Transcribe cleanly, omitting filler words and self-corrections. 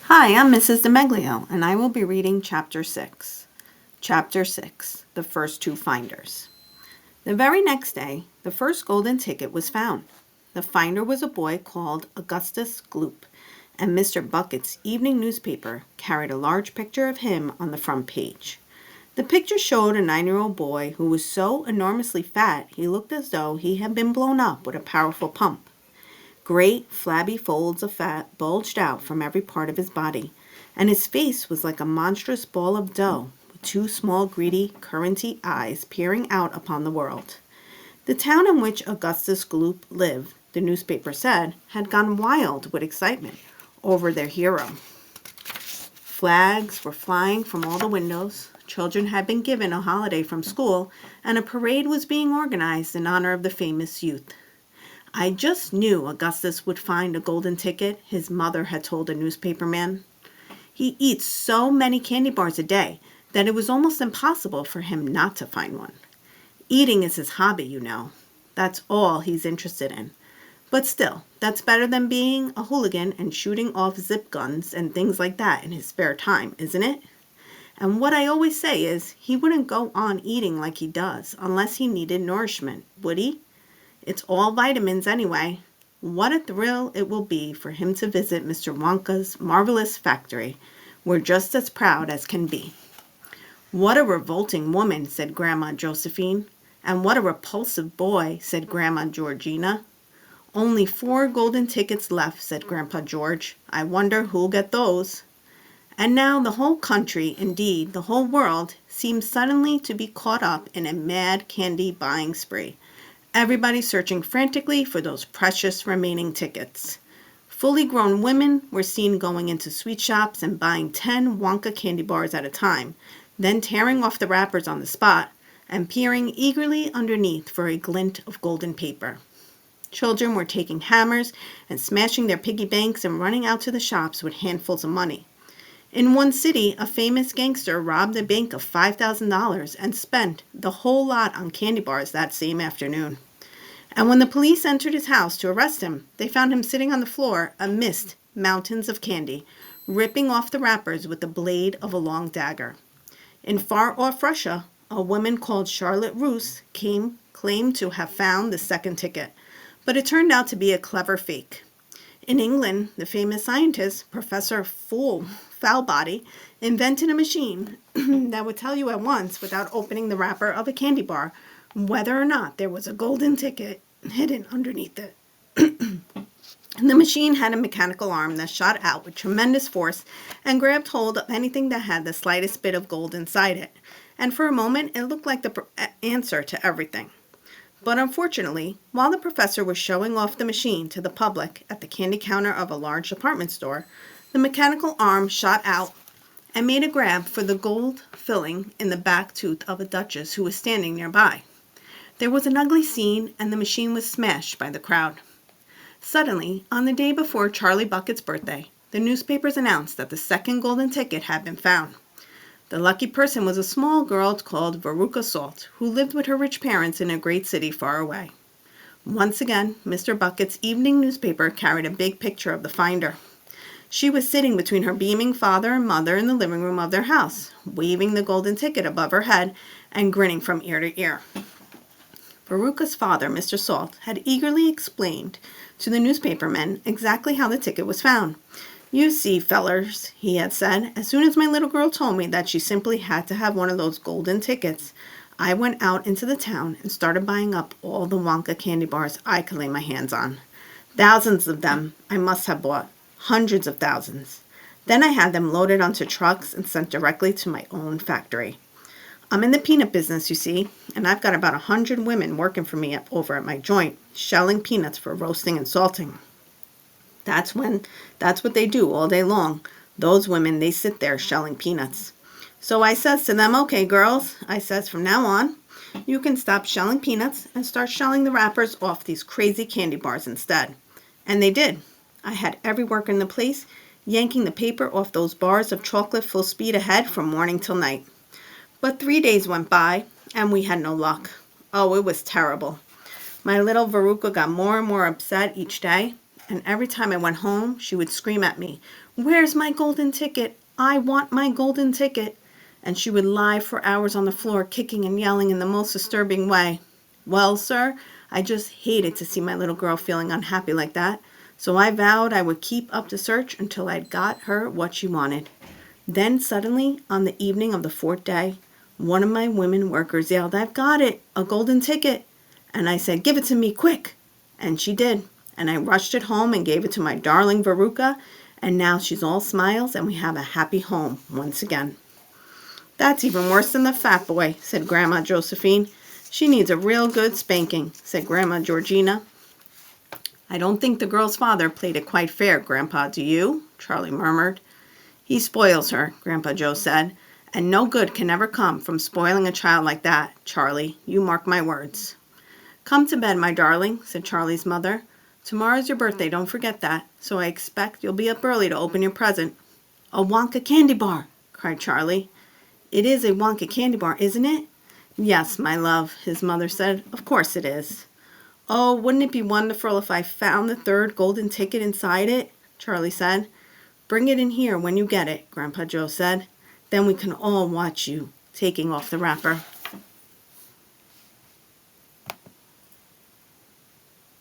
Hi, I'm Mrs DiMeglio, and I will be reading Chapter 6. Chapter 6, The First Two Finders. The very next day, the first golden ticket was found. The finder was a boy called Augustus Gloop, and Mr. Bucket's evening newspaper carried a large picture of him on the front page. The picture showed a 9-year-old boy who was so enormously fat he looked as though he had been blown up with a powerful pump. Great, flabby folds of fat bulged out from every part of his body, and his face was like a monstrous ball of dough, with two small, greedy, curranty eyes peering out upon the world. The town in which Augustus Gloop lived, the newspaper said, had gone wild with excitement over their hero. Flags were flying from all the windows, children had been given a holiday from school, and a parade was being organized in honor of the famous youth. "I just knew Augustus would find a golden ticket," his mother had told a newspaperman. "He eats so many candy bars a day that it was almost impossible for him not to find one. Eating is his hobby, you know. That's all he's interested in. But still, that's better than being a hooligan and shooting off zip guns and things like that in his spare time, isn't it? And what I always say is, he wouldn't go on eating like he does unless he needed nourishment, would he? It's all vitamins anyway. What a thrill it will be for him to visit Mr. Wonka's marvelous factory. We're just as proud as can be." "What a revolting woman," said Grandma Josephine. "And what a repulsive boy," said Grandma Georgina. "Only 4 golden tickets left," said Grandpa George. "I wonder who'll get those." And now the whole country, indeed the whole world, seemed suddenly to be caught up in a mad candy buying spree. Everybody searching frantically for those precious remaining tickets. Fully grown women were seen going into sweet shops and buying 10 Wonka candy bars at a time, then tearing off the wrappers on the spot and peering eagerly underneath for a glint of golden paper. Children were taking hammers and smashing their piggy banks and running out to the shops with handfuls of money. In one city, a famous gangster robbed a bank of $5,000 and spent the whole lot on candy bars that same afternoon. And when the police entered his house to arrest him, they found him sitting on the floor amidst mountains of candy, ripping off the wrappers with the blade of a long dagger. In far-off Russia, a woman called Charlotte Russe claimed to have found the second ticket, but it turned out to be a clever fake. In England, the famous scientist, Professor Foulbody, invented a machine that would tell you at once, without opening the wrapper of a candy bar, whether or not there was a golden ticket hidden underneath it. The machine had a mechanical arm that shot out with tremendous force and grabbed hold of anything that had the slightest bit of gold inside it, and for a moment it looked like the answer to everything. But unfortunately, while the professor was showing off the machine to the public at the candy counter of a large department store, the mechanical arm shot out and made a grab for the gold filling in the back tooth of a duchess who was standing nearby. There was an ugly scene, and the machine was smashed by the crowd. Suddenly, on the day before Charlie Bucket's birthday, the newspapers announced that the second golden ticket had been found. The lucky person was a small girl called Veruca Salt, who lived with her rich parents in a great city far away. Once again, Mr. Bucket's evening newspaper carried a big picture of the finder. She was sitting between her beaming father and mother in the living room of their house, waving the golden ticket above her head and grinning from ear to ear. Veruca's father, Mr. Salt, had eagerly explained to the newspapermen exactly how the ticket was found. "You see, fellers," he had said, "as soon as my little girl told me that she simply had to have one of those golden tickets, I went out into the town and started buying up all the Wonka candy bars I could lay my hands on. Thousands of them I must have bought, hundreds of thousands. Then I had them loaded onto trucks and sent directly to my own factory. I'm in the peanut business, you see, and I've got about 100 women working for me over at my joint, shelling peanuts for roasting and salting. That's what they do all day long. Those women, they sit there shelling peanuts. So I says to them, 'Okay, girls,' I says, 'from now on, you can stop shelling peanuts and start shelling the wrappers off these crazy candy bars instead.' And they did. I had every worker in the place yanking the paper off those bars of chocolate full speed ahead from morning till night. But 3 days went by, and we had no luck. Oh, it was terrible. My little Veruca got more and more upset each day, And every time I went home, she would scream at me, "Where's my golden ticket? I want my golden ticket." And she would lie for hours on the floor, kicking and yelling in the most disturbing way. Well, sir, I just hated to see my little girl feeling unhappy like that, so I vowed I would keep up the search until I'd got her what she wanted. Then suddenly, on the evening of the fourth day, one of my women workers yelled, "I've got it, a golden ticket." And I said, "Give it to me, quick." And she did. And I rushed it home and gave it to my darling Veruca, and now she's all smiles and we have a happy home once again. "That's even worse than the fat boy," said Grandma Josephine. "She needs a real good spanking," said Grandma Georgina. "I don't think the girl's father played it quite fair, Grandpa, do you?" Charlie murmured. "He spoils her," Grandpa Joe said, "and no good can ever come from spoiling a child like that, Charlie. You mark my words." "Come to bed, my darling," said Charlie's mother. "Tomorrow's your birthday, don't forget that, so I expect you'll be up early to open your present." "A Wonka candy bar!" cried Charlie. "It is a Wonka candy bar, isn't it?" "Yes, my love," his mother said. "Of course it is." "Oh, wouldn't it be wonderful if I found the third golden ticket inside it?" Charlie said. "Bring it in here when you get it," Grandpa Joe said. "Then we can all watch you taking off the wrapper."